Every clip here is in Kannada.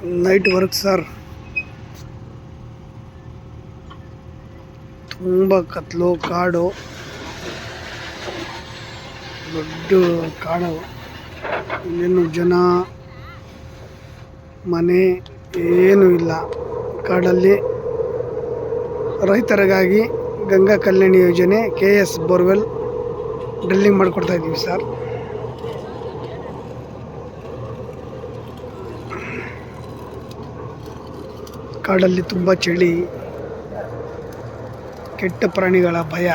Night work sir. ತುಂಬ ಕತ್ಲು ಕಾಡು, ದೊಡ್ಡ ಕಾಡು. ಇಲ್ಲೇನು ಜನ ಮನೆ ಏನೂ ಇಲ್ಲ. ಕಾಡಲ್ಲಿ ರೈತರಿಗಾಗಿ ಗಂಗಾ ಕಲ್ಯಾಣಿ ಯೋಜನೆ KS ಬೋರ್ವೆಲ್ ಡ್ರಿಲ್ಲಿಂಗ್ ಮಾಡಿಕೊಡ್ತಾ ಇದ್ದೀವಿ ಸರ್. ಕಾಡಲ್ಲಿ ತುಂಬ ಚಳಿ, ಕೆಟ್ಟ ಪ್ರಾಣಿಗಳ ಭಯ,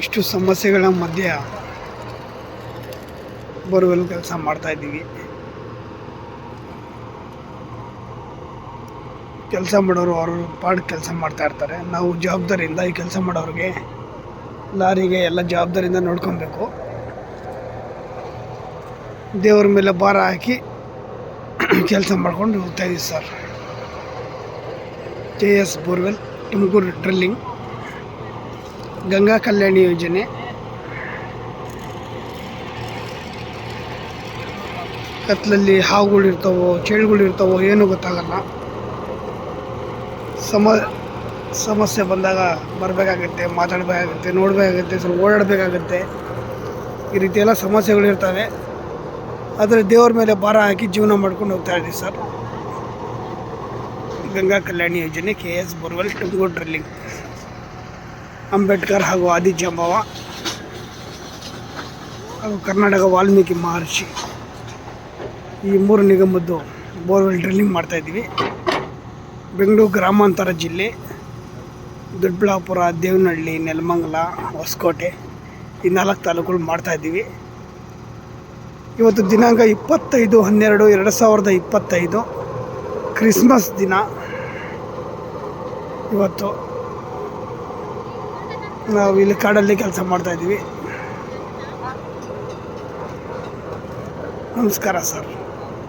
ಇಷ್ಟು ಸಮಸ್ಯೆಗಳ ಮಧ್ಯ ಬೋರ್ವೆಲ್ ಕೆಲಸ ಮಾಡ್ತಾ ಇದ್ದೀವಿ. ಕೆಲಸ ಮಾಡೋರು ಅವರು ಪಾಡ್ ಕೆಲಸ ಮಾಡ್ತಾ ಇರ್ತಾರೆ. ನಾವು ಜವಾಬ್ದಾರಿಯಿಂದ ಈ ಕೆಲಸ ಮಾಡೋರಿಗೆ, ಲಾರಿಗೆ ಎಲ್ಲ ಜವಾಬ್ದಾರಿಯಿಂದ ನೋಡ್ಕೊಬೇಕು. ದೇವ್ರ ಮೇಲೆ ಭಾರ ಹಾಕಿ ಕೆಲಸ ಮಾಡ್ಕೊಂಡು ಹೋಗ್ತಾ ಇದ್ದೀವಿ sir. KS borewell Tumakuru drilling, Ganga Kalyani ಯೋಜನೆ. ಕತ್ಲಲ್ಲಿ ಹಾವುಗಳಿರ್ತಾವೋ ಚೇಳುಗಳಿರ್ತಾವೋ ಏನೂ ಗೊತ್ತಾಗಲ್ಲ. ಸಮಸ್ಯೆ ಬಂದಾಗ ಬರಬೇಕಾಗತ್ತೆ, ಮಾತಾಡಬೇಕಾಗತ್ತೆ, ನೋಡಬೇಕಾಗತ್ತೆ, ಸ್ವಲ್ಪ ಓಡಾಡಬೇಕಾಗತ್ತೆ. ಈ ರೀತಿ ಎಲ್ಲ ಸಮಸ್ಯೆಗಳಿರ್ತವೆ. ಆದರೆ ದೇವ್ರ ಮೇಲೆ ಭಾರ ಹಾಕಿ ಜೀವನ ಮಾಡ್ಕೊಂಡು ಹೋಗ್ತಾ ಇದ್ದೀವಿ ಸರ್. ಗಂಗಾ ಕಲ್ಯಾಣಿ ಯೋಜನೆ KS borewell Tumakuru drilling. Ambedkar ಹಾಗೂ ಆದಿಜಾಂಬವ ಹಾಗೂ ಕರ್ನಾಟಕ ವಾಲ್ಮೀಕಿ ಮಹರ್ಷಿ, ಈ 3 ನಿಗಮದ್ದು ಬೋರ್ವೆಲ್ ಡ್ರಿಲ್ಲಿಂಗ್ ಮಾಡ್ತಾಯಿದ್ದೀವಿ. ಬೆಂಗಳೂರು ಗ್ರಾಮಾಂತರ ಜಿಲ್ಲೆ, ದೊಡ್ಡಬಳ್ಳಾಪುರ, ದೇವನಹಳ್ಳಿ, ನೆಲಮಂಗಲ, ಹೊಸಕೋಟೆ, ಈ 4 ತಾಲೂಕುಗಳು ಮಾಡ್ತಾಯಿದ್ದೀವಿ. ಇವತ್ತು ದಿನಾಂಕ 25/12/2025, ಕ್ರಿಸ್ಮಸ್ ದಿನ. ಇವತ್ತು ನಾವು ಇಲ್ಲಿ ಕಾಡಲ್ಲಿ ಕೆಲಸ ಮಾಡ್ತಾಯಿದ್ದೀವಿ. ನಮಸ್ಕಾರ ಸರ್.